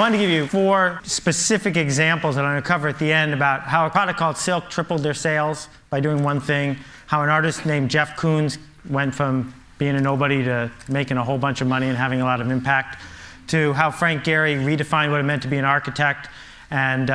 wanted to give you 4 specific examples that I'm going to cover at the end about how a product called Silk tripled their sales by doing one thing, how an artist named Jeff Koons went from being a nobody to making a whole bunch of money and having a lot of impact, to how Frank Gehry redefined what it meant to be an architect, and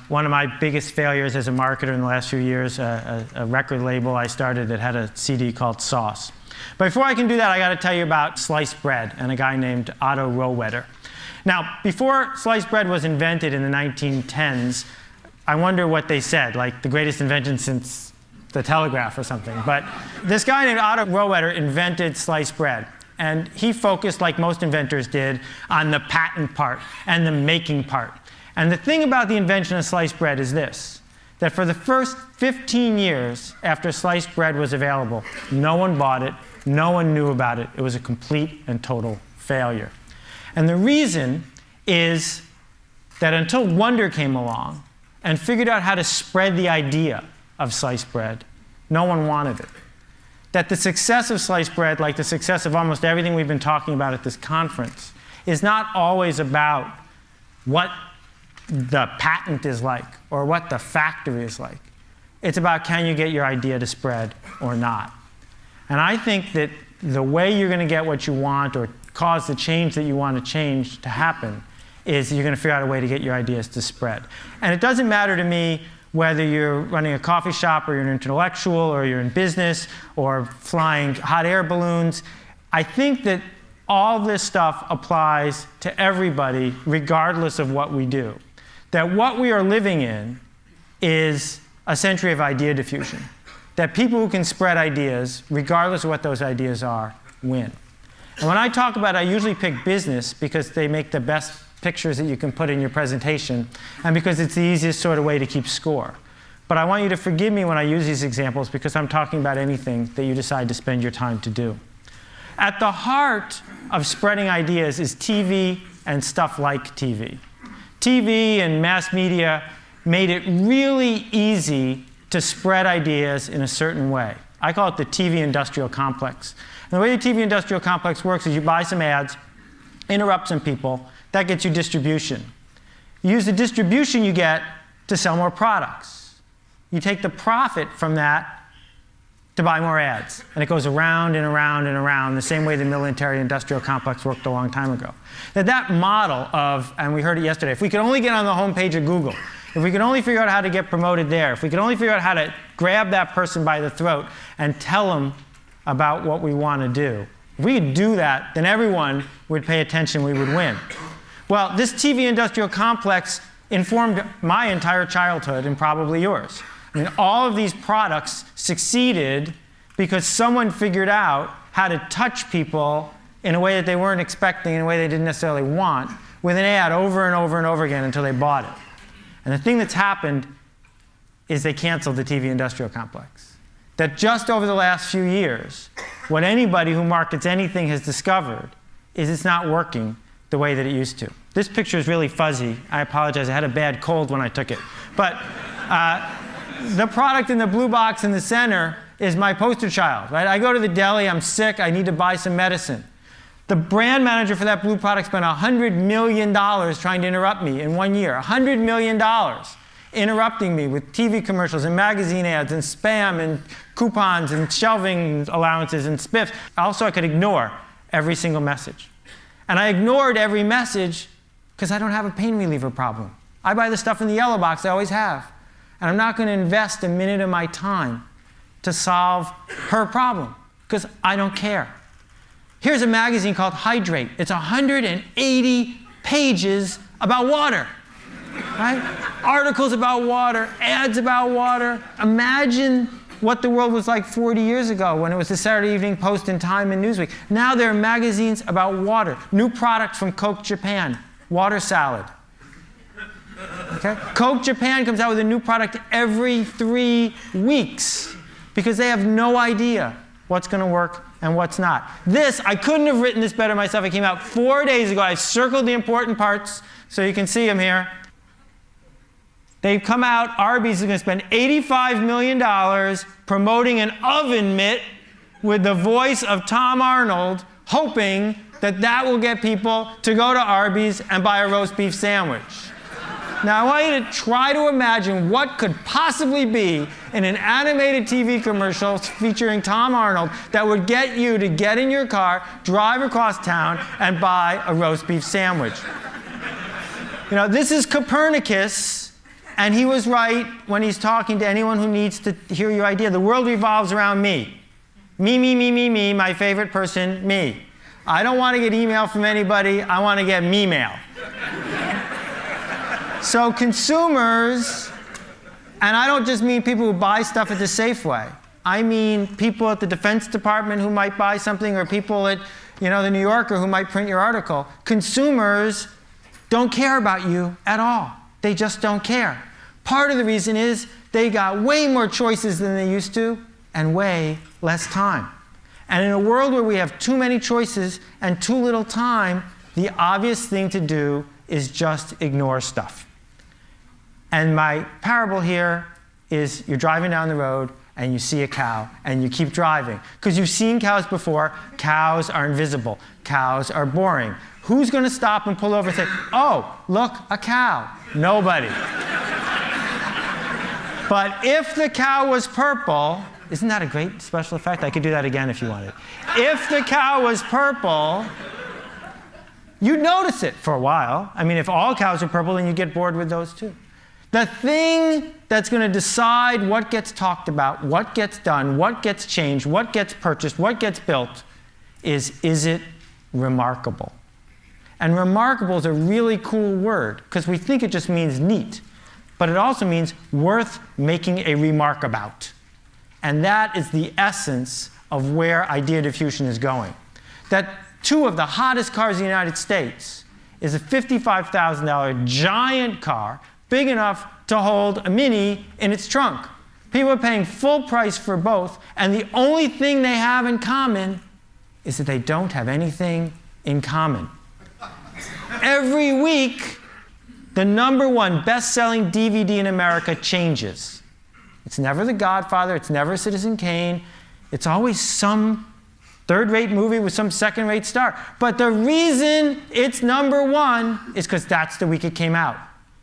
one of my biggest failures as a marketer in the last few years, a record label I started that had a CD called Sauce. But before I can do that, I got to tell you about sliced bread and a guy named Otto Rohwedder. Now, before sliced bread was invented in the 1910s, I wonder what they said, like the greatest invention since the telegraph or something. But this guy named Otto Rohwedder invented sliced bread. And he focused, like most inventors did, on the patent part and the making part. And the thing about the invention of sliced bread is this, that for the first 15 years after sliced bread was available, no one bought it, no one knew about it. It was a complete and total failure. And the reason is that until Wonder came along and figured out how to spread the idea of sliced bread, no one wanted it. That the success of sliced bread, like the success of almost everything we've been talking about at this conference, is not always about what the patent is like or what the factory is like. It's about, can you get your idea to spread or not? And I think that the way you're going to get what you want or cause the change that you want to change to happen is you're going to figure out a way to get your ideas to spread. And it doesn't matter to me whether you're running a coffee shop or you're an intellectual or you're in business or flying hot air balloons. I think that all this stuff applies to everybody regardless of what we do. That what we are living in is a century of idea diffusion. That people who can spread ideas, regardless of what those ideas are, win. And when I talk about it, I usually pick business because they make the best pictures that you can put in your presentation, and because it's the easiest sort of way to keep score. But I want you to forgive me when I use these examples because I'm talking about anything that you decide to spend your time to do. At the heart of spreading ideas is TV and stuff like TV. TV and mass media made it really easy to spread ideas in a certain way. I call it the TV industrial complex. And the way the TV industrial complex works is you buy some ads, interrupt some people, that gets you distribution. You use the distribution you get to sell more products. You take the profit from that to buy more ads. And it goes around and around and around the same way the military industrial complex worked a long time ago. That model of, and we heard it yesterday, if we could only get on the homepage of Google, if we could only figure out how to get promoted there, if we could only figure out how to grab that person by the throat and tell them about what we want to do, if we could do that, then everyone would pay attention, we would win. Well, this TV industrial complex informed my entire childhood and probably yours. I mean, all of these products succeeded because someone figured out how to touch people in a way that they weren't expecting, in a way they didn't necessarily want, with an ad over and over and over again until they bought it. And the thing that's happened is they canceled the TV industrial complex. That just over the last few years, what anybody who markets anything has discovered is it's not working the way that it used to. This picture is really fuzzy. I apologize. I had a bad cold when I took it. But the product in the blue box in the center is my poster child. Right? I go to the deli. I'm sick. I need to buy some medicine. The brand manager for that blue product spent $100 million trying to interrupt me in 1 year. $100 million interrupting me with TV commercials and magazine ads and spam and coupons and shelving allowances and spiffs. Also, I could ignore every single message. And I ignored every message because I don't have a pain reliever problem. I buy the stuff in the yellow box I always have. And I'm not going to invest a minute of my time to solve her problem because I don't care. Here's a magazine called Hydrate. It's 180 pages about water. Right? Articles about water, ads about water. Imagine what the world was like 40 years ago when it was the Saturday Evening Post and Time and Newsweek. Now there are magazines about water. New product from Coke Japan, water salad. Okay? Coke Japan comes out with a new product every 3 weeks because they have no idea what's going to work and what's not. This, I couldn't have written this better myself. It came out 4 days ago. I've circled the important parts so you can see them here. They've come out, Arby's is going to spend $85 million promoting an oven mitt with the voice of Tom Arnold, hoping that will get people to go to Arby's and buy a roast beef sandwich. Now, I want you to try to imagine what could possibly be in an animated TV commercial featuring Tom Arnold that would get you to get in your car, drive across town, and buy a roast beef sandwich. You know, this is Copernicus, and he was right when he's talking to anyone who needs to hear your idea. The world revolves around me. Me, my favorite person, me. I don't want to get email from anybody. I want to get me-mail. So consumers, and I don't just mean people who buy stuff at the Safeway. I mean people at the Defense Department who might buy something, or people at, you know, the New Yorker who might print your article. Consumers don't care about you at all. They just don't care. Part of the reason is they got way more choices than they used to and way less time. And in a world where we have too many choices and too little time, the obvious thing to do is just ignore stuff. And my parable here is you're driving down the road and you see a cow and you keep driving. Because you've seen cows before. Cows are invisible. Cows are boring. Who's going to stop and pull over and say, oh, look, a cow? Nobody. But if the cow was purple, isn't that a great special effect? I could do that again if you wanted. If the cow was purple, you'd notice it for a while. I mean, if all cows are purple, then you get bored with those too. The thing that's going to decide what gets talked about, what gets done, what gets changed, what gets purchased, what gets built is it remarkable? And remarkable is a really cool word because we think it just means neat. But it also means worth making a remark about. And that is the essence of where idea diffusion is going. That two of the hottest cars in the United States is a $55,000 giant car, big enough to hold a Mini in its trunk. People are paying full price for both, and the only thing they have in common is that they don't have anything in common. Every week, the #1 best-selling DVD in America changes. It's never The Godfather, it's never Citizen Kane, it's always some third-rate movie with some second-rate star. But the reason it's #1 is because that's the week it came out.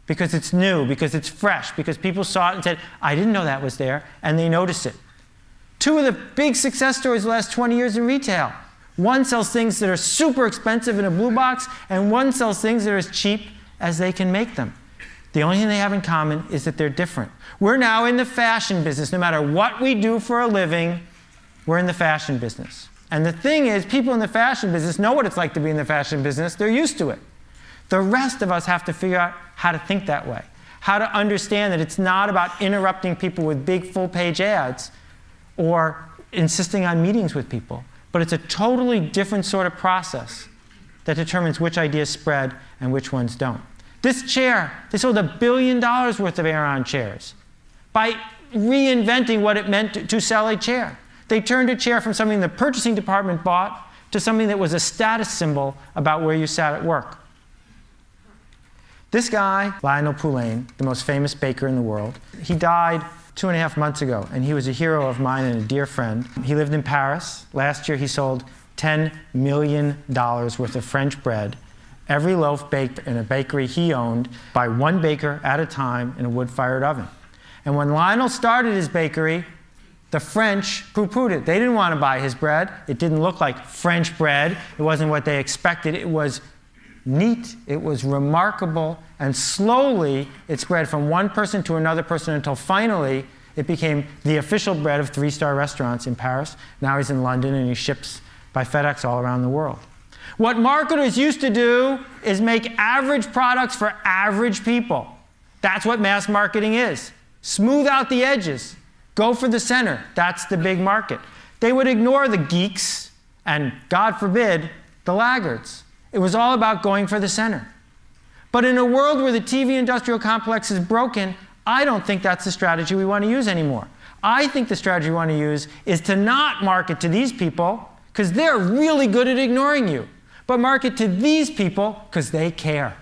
Because it's new, because it's fresh, because people saw it and said, I didn't know that was there, and they noticed it. Two of the big success stories the last 20 years in retail. One sells things that are super expensive in a blue box, and one sells things that are as cheap as they can make them. The only thing they have in common is that they're different. We're now in the fashion business. No matter what we do for a living, we're in the fashion business. And the thing is, people in the fashion business know what it's like to be in the fashion business. They're used to it. The rest of us have to figure out how to think that way, how to understand that it's not about interrupting people with big full-page ads or insisting on meetings with people, but it's a totally different sort of process that determines which ideas spread and which ones don't. This chair, they sold $1 billion worth of Aeron chairs by reinventing what it meant to sell a chair. They turned a chair from something the purchasing department bought to something that was a status symbol about where you sat at work. This guy, Lionel Poulain, the most famous baker in the world, he died 2.5 months ago, and he was a hero of mine and a dear friend. He lived in Paris. Last year he sold $10 million worth of French bread, every loaf baked in a bakery he owned by one baker at a time in a wood-fired oven. And when Lionel started his bakery, the French poo-pooed it. They didn't want to buy his bread. It didn't look like French bread. It wasn't what they expected. It was neat, it was remarkable, and slowly it spread from one person to another person until finally it became the official bread of 3-star restaurants in Paris. Now he's in London and he ships by FedEx all around the world. What marketers used to do is make average products for average people. That's what mass marketing is. Smooth out the edges. Go for the center. That's the big market. They would ignore the geeks and, God forbid, the laggards. It was all about going for the center. But in a world where the TV industrial complex is broken, I don't think that's the strategy we want to use anymore. I think the strategy we want to use is to not market to these people, because they're really good at ignoring you, but market to these people because they care.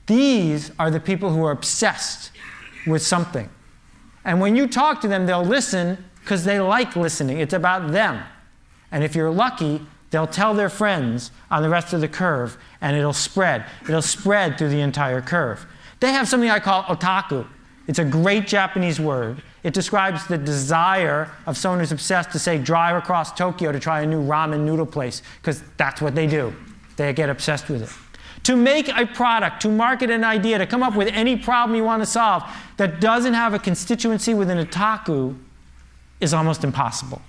These are the people who are obsessed with something. And when you talk to them, they'll listen because they like listening. It's about them. And if you're lucky, they'll tell their friends on the rest of the curve, and it'll spread. It'll spread through the entire curve. They have something I call otaku. It's a great Japanese word. It describes the desire of someone who's obsessed to, say, drive across Tokyo to try a new ramen noodle place, because that's what they do. They get obsessed with it. To make a product, to market an idea, to come up with any problem you want to solve that doesn't have a constituency within otaku is almost impossible.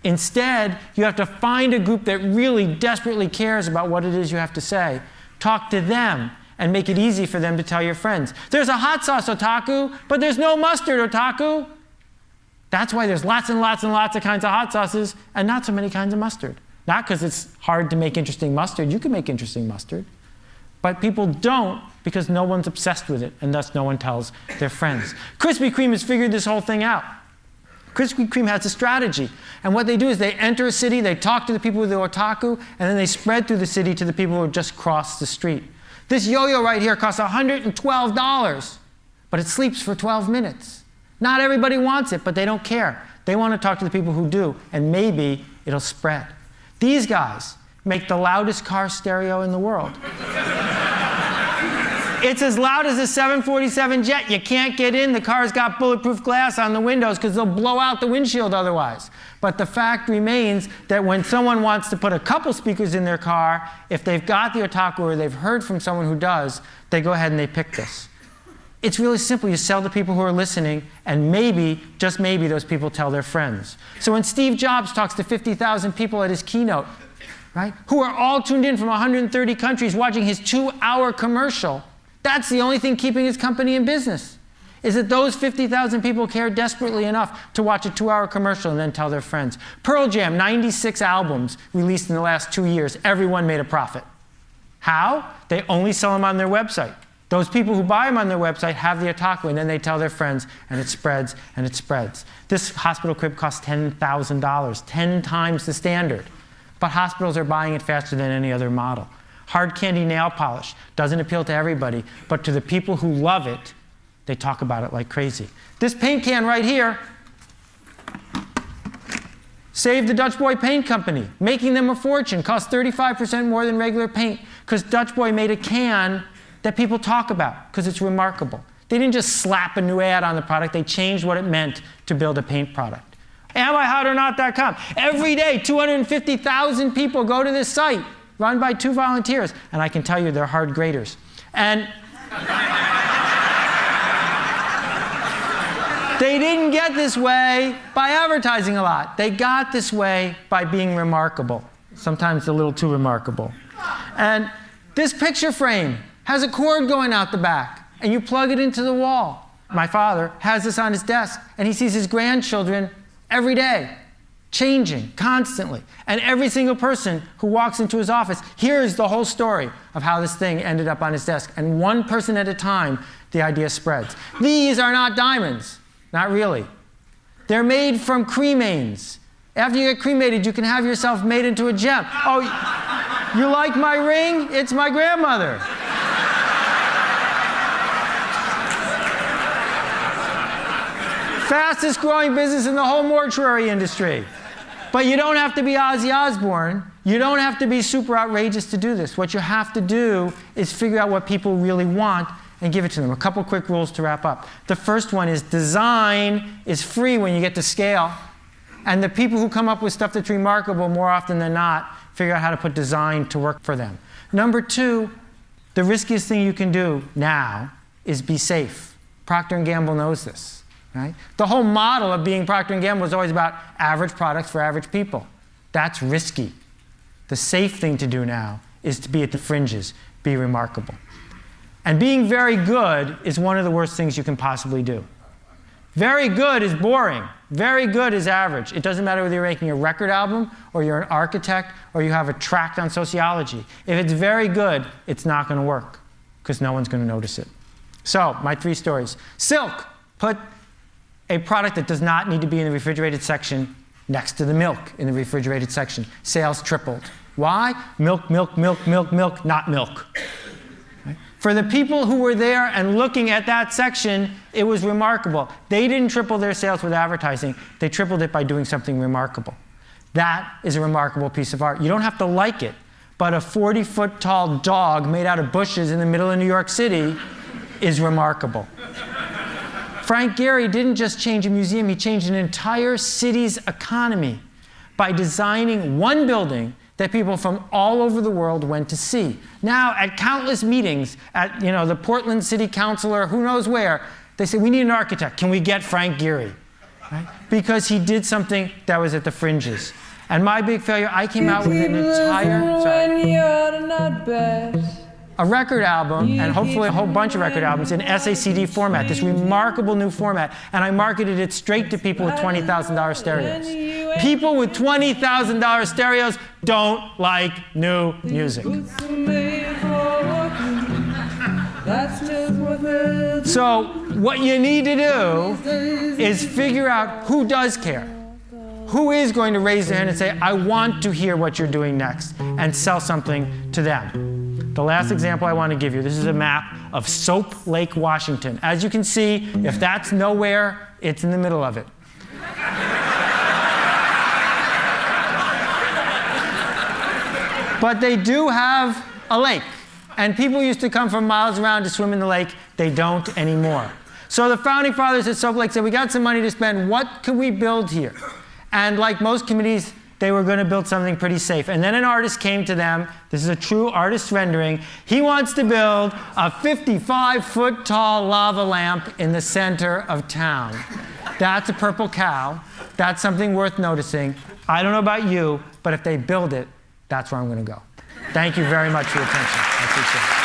Instead, you have to find a group that really desperately cares about what it is you have to say, talk to them, and make it easy for them to tell your friends. There's a hot sauce otaku, but there's no mustard otaku. That's why there's lots and lots and lots of kinds of hot sauces and not so many kinds of mustard. Not because it's hard to make interesting mustard. You can make interesting mustard. But people don't because no one's obsessed with it, and thus no one tells their friends. Krispy Kreme has figured this whole thing out. Krispy Kreme has a strategy. And what they do is they enter a city, they talk to the people with the otaku, and then they spread through the city to the people who have just crossed the street. This yo-yo right here costs $112, but it sleeps for 12 minutes. Not everybody wants it, but they don't care. They want to talk to the people who do, and maybe it'll spread. These guys make the loudest car stereo in the world. It's as loud as a 747 jet. You can't get in. The car's got bulletproof glass on the windows because they'll blow out the windshield otherwise. But the fact remains that when someone wants to put a couple speakers in their car, if they've got the otaku or they've heard from someone who does, they go ahead and they pick this. It's really simple. You sell to people who are listening, and maybe, just maybe, those people tell their friends. So when Steve Jobs talks to 50,000 people at his keynote, right, who are all tuned in from 130 countries watching his 2-hour commercial, that's the only thing keeping his company in business, is that those 50,000 people care desperately enough to watch a 2-hour commercial and then tell their friends. Pearl Jam, 96 albums released in the last 2 years. Everyone made a profit. How? They only sell them on their website. Those people who buy them on their website have the otaku, and then they tell their friends, and it spreads, and it spreads. This hospital crib costs $10,000, 10 times the standard. But hospitals are buying it faster than any other model. Hard candy nail polish doesn't appeal to everybody, but to the people who love it, they talk about it like crazy. This paint can right here saved the Dutch Boy Paint Company, making them a fortune. Cost 35% more than regular paint, because Dutch Boy made a can that people talk about, because it's remarkable. They didn't just slap a new ad on the product, they changed what it meant to build a paint product. AmIHotOrNot.com. Every day, 250,000 people go to this site, run by 2 volunteers, and I can tell you they're hard graders. And they didn't get this way by advertising a lot. They got this way by being remarkable, sometimes a little too remarkable. And this picture frame has a cord going out the back, and you plug it into the wall. My father has this on his desk, and he sees his grandchildren every day, changing constantly. And every single person who walks into his office hears the whole story of how this thing ended up on his desk. And one person at a time, the idea spreads. These are not diamonds. Not really. They're made from cremains. After you get cremated, you can have yourself made into a gem. Oh, you like my ring? It's my grandmother. Fastest growing business in the whole mortuary industry. But you don't have to be Ozzy Osbourne. You don't have to be super outrageous to do this. What you have to do is figure out what people really want and give it to them. A couple quick rules to wrap up. The first one is design is free when you get to scale. And the people who come up with stuff that's remarkable, more often than not, figure out how to put design to work for them. Number 2, the riskiest thing you can do now is be safe. Procter & Gamble knows this. Right? The whole model of being Procter & Gamble is always about average products for average people. That's risky. The safe thing to do now is to be at the fringes, be remarkable. And being very good is one of the worst things you can possibly do. Very good is boring. Very good is average. It doesn't matter whether you're making a record album or you're an architect or you have a tract on sociology. If it's very good, it's not going to work because no one's going to notice it. So, my 3 stories. Silk. Put a product that does not need to be in the refrigerated section next to the milk in the refrigerated section. Sales tripled. Why? Milk, milk, milk, milk, milk, not milk. Right? For the people who were there and looking at that section, it was remarkable. They didn't triple their sales with advertising. They tripled it by doing something remarkable. That is a remarkable piece of art. You don't have to like it, but a 40-foot tall dog made out of bushes in the middle of New York City is remarkable. Frank Gehry didn't just change a museum, he changed an entire city's economy by designing one building that people from all over the world went to see. Now, at countless meetings, at the Portland City Council or who knows where, they say, we need an architect. Can we get Frank Gehry? Right? Because he did something that was at the fringes. And My Big Failure, I came out with an entire, a record album, and hopefully a whole bunch of record albums in SACD format, this remarkable new format, and I marketed it straight to people with $20,000 stereos. People with $20,000 stereos don't like new music. So what you need to do is figure out who does care. Who is going to raise their hand and say, I want to hear what you're doing next, and sell something to them. The last example I want to give you, this is a map of Soap Lake, Washington. As you can see, if that's nowhere, it's in the middle of it. But they do have a lake. And people used to come from miles around to swim in the lake. They don't anymore. So the founding fathers at Soap Lake said, we got some money to spend. What could we build here? And like most committees, they were going to build something pretty safe. And then an artist came to them. This is a true artist rendering. He wants to build a 55-foot tall lava lamp in the center of town. That's a purple cow. That's something worth noticing. I don't know about you, but if they build it, that's where I'm going to go. Thank you very much for your attention. I appreciate it.